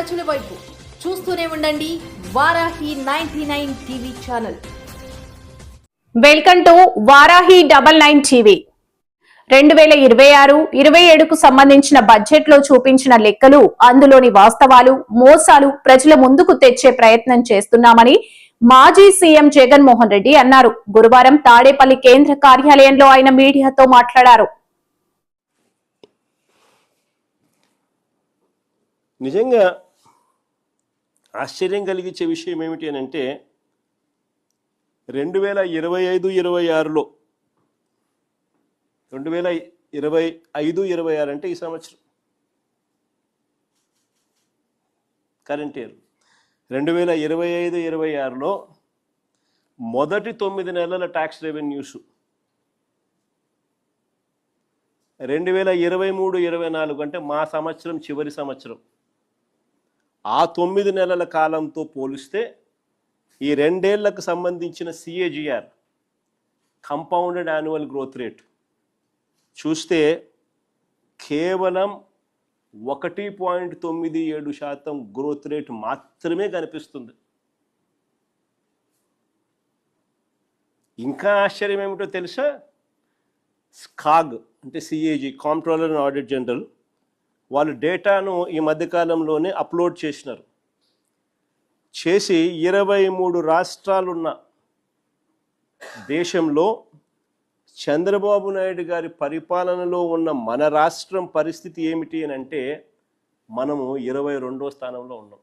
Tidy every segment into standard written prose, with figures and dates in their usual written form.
ప్రజల వైపు చూస్తూనే ఉండండి Varahi 99 TV channel. Welcome to Varahi 99 TV. 2026-27కు సంబంధించిన బడ్జెట్ లో చూపించిన లెక్కలు, అందులోని వాస్తవాలు, మోసాలు ప్రజల ముందుకు తెచ్చే ప్రయత్నం చేస్తున్నామని మాజీ సీఎం జగన్మోహన్ రెడ్డి అన్నారు. గురువారం తాడేపల్లి కేంద్ర కార్యాలయంలో ఆయన మీడియాతో మాట్లాడారు. నిజంగా ఆశ్చర్యం కలిగించే విషయం ఏమిటి అని అంటే 2025-26లో 2025-26 అంటే ఈ సంవత్సరం కరెంట్ ఇయర్ 2025-26లో మొదటి 9 నెలల ట్యాక్స్ రెవెన్యూస్ 2023-24 అంటే మా సంవత్సరం చివరి సంవత్సరం ఆ 9 నెలల కాలంతో పోలిస్తే ఈ 2 ఏళ్లకు సంబంధించిన CAGR compounded annual growth rate చూస్తే కేవలం 1.97% గ్రోత్ రేట్ మాత్రమే కనిపిస్తుంది. ఇంకా ఆశ్చర్యం ఏమిటో తెలుసా? స్కాగ్ అంటే CAG comptroller and audit general వాళ్ళు డేటాను ఈ మధ్యకాలంలోనే అప్లోడ్ చేసినారు. చేసి 23 రాష్ట్రాలున్న దేశంలో చంద్రబాబు నాయుడు గారి పరిపాలనలో ఉన్న మన రాష్ట్రం పరిస్థితి ఏమిటి అని అంటే మనము 22వ స్థానంలో ఉన్నాం.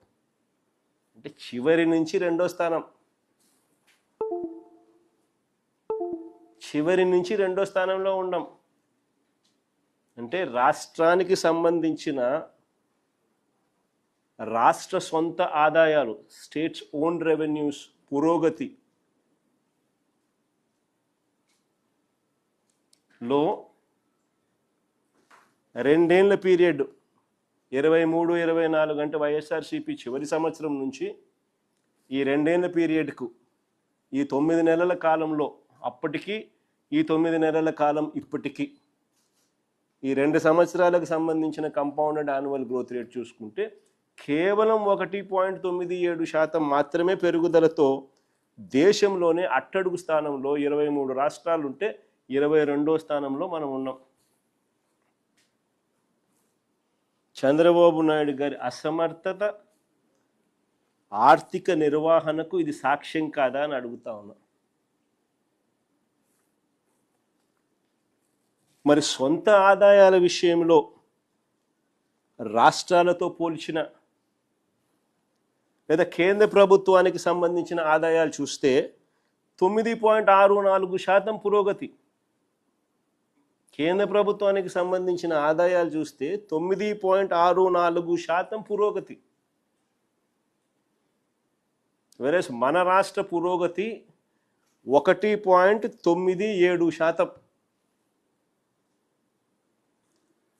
అంటే చివరి నుంచి 2వ స్థానం, చివరి నుంచి 2వ స్థానంలో ఉన్నాం. అంటే రాష్ట్రానికి సంబంధించిన రాష్ట్ర సొంత ఆదాయాలు, స్టేట్స్ ఓన్ రెవెన్యూస్ పురోగతి లో 2 ఏళ్ల పీరియడ్ 23-24 అంటే వైఎస్ఆర్సీపీ చివరి సంవత్సరం నుంచి ఈ 2 ఏళ్ల పీరియడ్కు ఈ 9 నెలల కాలంలో అప్పటికి ఈ 9 నెలల కాలం ఇప్పటికీ ఈ 2 సంవత్సరాలకు సంబంధించిన కంపౌండెడ్ యాన్యువల్ గ్రోత్ రేట్ చూసుకుంటే కేవలం 1.97% మాత్రమే పెరుగుదలతో దేశంలోనే అట్టడుగు స్థానంలో 23 రాష్ట్రాలు ఉంటే 22వ స్థానంలో మనం ఉన్నాం. చంద్రబాబు నాయుడు గారి అసమర్థత, ఆర్థిక నిర్వహణకు ఇది సాక్ష్యం కాదా అని అడుగుతా ఉన్నా. మరి సొంత ఆదాయాల విషయంలో రాష్ట్రాలతో పోల్చిన లేదా కేంద్ర ప్రభుత్వానికి సంబంధించిన ఆదాయాలు చూస్తే 9.64% పురోగతి. కేంద్ర ప్రభుత్వానికి సంబంధించిన ఆదాయాలు చూస్తే 9.64% పురోగతి. వేరేస్ మన రాష్ట్ర పురోగతి 1.97%.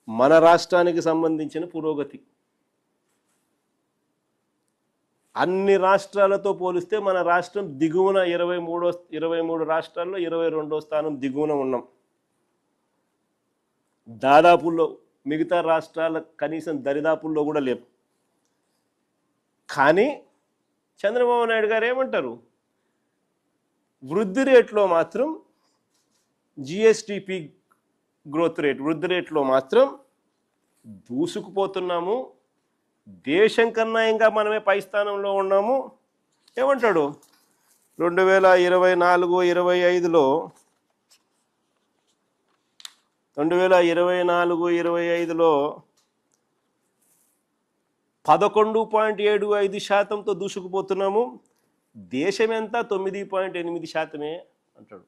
మన రాష్ట్రానికి సంబంధించిన పురోగతి అన్ని రాష్ట్రాలతో పోలిస్తే మన రాష్ట్రం దిగువన 23 రాష్ట్రాల్లో 22వ స్థానం దిగువన ఉన్నాం. దాదాపుల్లో మిగతా రాష్ట్రాల కనీసం దరిదాపుల్లో కూడా లేవు. కానీ చంద్రబాబు నాయుడు గారు ఏమంటారు? వృద్ధి రేట్లో మాత్రం GSDP గ్రోత్ రేట్ వృద్ధి రేట్లో మాత్రం దూసుకుపోతున్నాము, దేశం కన్నా ఇంకా మనమే పై స్థానంలో ఉన్నాము. ఏమంటాడు? 2024-25లో 11.75%తో దూసుకుపోతున్నాము, దేశం ఎంత 9.8% అంటాడు.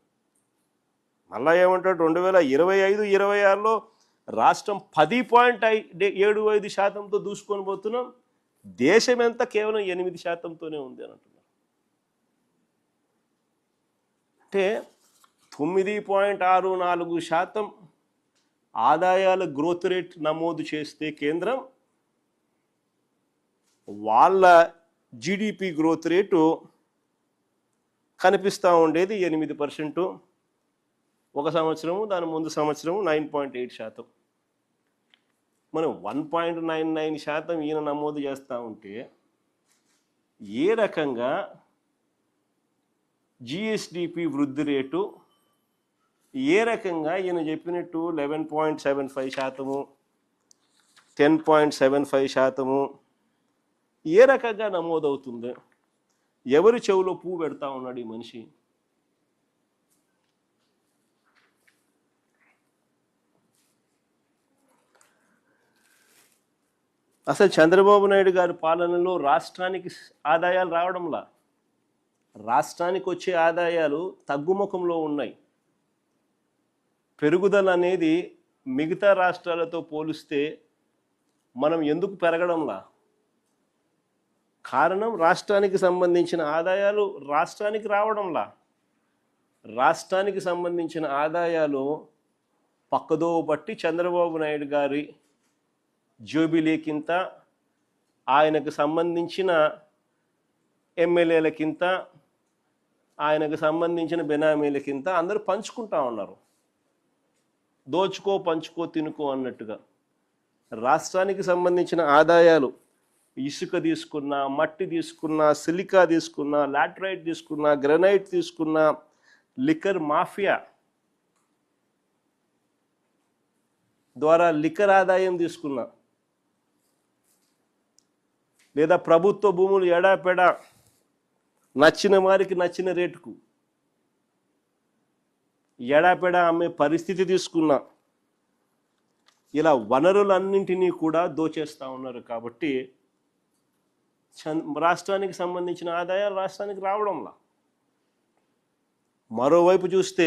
మళ్ళా ఏమంటాడు? 2025-26లో రాష్ట్రం 10.75%తో దూసుకొని పోతున్నాం, దేశం ఎంత కేవలం 8%తోనే ఉంది అని అంటున్నారు. అంటే 9.64% ఆదాయాల గ్రోత్ రేట్ నమోదు చేస్తే కేంద్రం, వాళ్ళ GDP గ్రోత్ రేటు కనిపిస్తూ ఉండేది 8%. ఒక సంవత్సరము దాని ముందు సంవత్సరము 9.8%. మనం 1.99% ఈయన నమోదు చేస్తూ ఉంటే ఏ రకంగా జిఎస్డిపి వృద్ధి రేటు ఏ రకంగా ఈయన చెప్పినట్టు 11.75%, 10.75% ఏ రకంగా నమోదవుతుంది? ఎవరి చెవిలో పువ్వు పెడతా ఉన్నాడు ఈ మనిషి? అసలు చంద్రబాబు నాయుడు గారి పాలనలో రాష్ట్రానికి ఆదాయాలు రావడంలా, రాష్ట్రానికి వచ్చే ఆదాయాలు తగ్గుముఖంలో ఉన్నాయి. పెరుగుదల అనేది మిగతా రాష్ట్రాలతో పోలిస్తే మనం ఎందుకు పెరగడంలా? కారణం రాష్ట్రానికి సంబంధించిన ఆదాయాలు రాష్ట్రానికి రావడంలా. రాష్ట్రానికి సంబంధించిన ఆదాయాలు పక్కదో బట్టి చంద్రబాబు నాయుడు గారి జోబిలేకింత, ఆయనకు సంబంధించిన ఎమ్మెల్యేలకింత, ఆయనకు సంబంధించిన బెనామీలకింత అందరూ పంచుకుంటా ఉన్నారు. దోచుకో పంచుకో తినుకో అన్నట్టుగా. రాష్ట్రానికి సంబంధించిన ఆదాయాలు ఇసుక తీసుకున్నా, మట్టి తీసుకున్నా, సిలికా తీసుకున్నా, లాటరైట్ తీసుకున్నా, గ్రనైట్ తీసుకున్నా, లిక్కర్ మాఫియా ద్వారా లిక్కర్ ఆదాయం తీసుకున్నా, లేదా ప్రభుత్వ భూములు ఎడాపెడా నచ్చిన వారికి నచ్చిన రేటుకు ఎడాపెడా అమ్మే పరిస్థితి తీసుకున్నా, ఇలా వనరులన్నింటినీ కూడా దోచేస్తూ ఉన్నారు. కాబట్టి రాష్ట్రానికి సంబంధించిన ఆదాయాలు రాష్ట్రానికి రావడంలా. మరోవైపు చూస్తే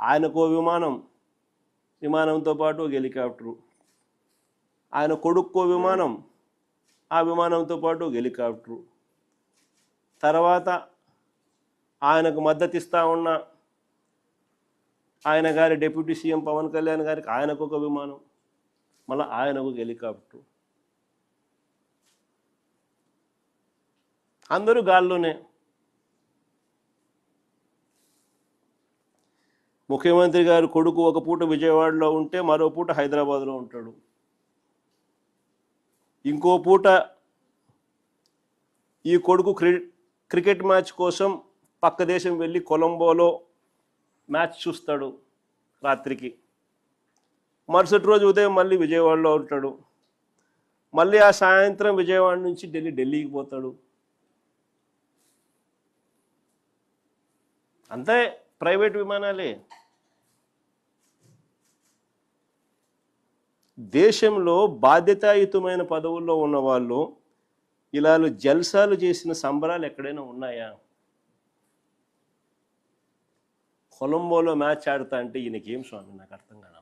ఆయనకో విమానంతో పాటు ఒక హెలికాప్టరు, ఆయన కొడుక్కో విమానం, ఆ విమానంతో పాటు ఒక హెలికాప్టరు, తర్వాత ఆయనకు మద్దతు ఇస్తూ ఉన్న ఆయన గారి డిప్యూటీ సీఎం పవన్ కళ్యాణ్ గారికి ఆయనకు ఒక విమానం, మళ్ళీ ఆయనకు ఒక హెలికాప్టరు. అందరూ గాల్లోనే. ముఖ్యమంత్రి గారు కొడుకు ఒక పూట విజయవాడలో ఉంటే మరో పూట హైదరాబాద్లో ఉంటాడు. ఇంకో పూట ఈ కొడుకు క్రికెట్ మ్యాచ్ కోసం పక్క దేశం వెళ్ళి కొలంబోలో మ్యాచ్ చూస్తాడు రాత్రికి. మరుసటి రోజు ఉదయం మళ్ళీ విజయవాడలో ఉంటాడు. మళ్ళీ ఆ సాయంత్రం విజయవాడ నుంచి ఢిల్లీకి పోతాడు. అంతే ప్రైవేట్ విమానాలే. దేశంలో బాధ్యతాయుతమైన పదవుల్లో ఉన్న వాళ్ళు ఇలా జల్సాలు చేసిన సంబరాలు ఎక్కడైనా ఉన్నాయా? కొలంబోలో మ్యాచ్ ఆడుతా అంటే ఈయనకేం స్వామి నాకు అర్థం కాదు.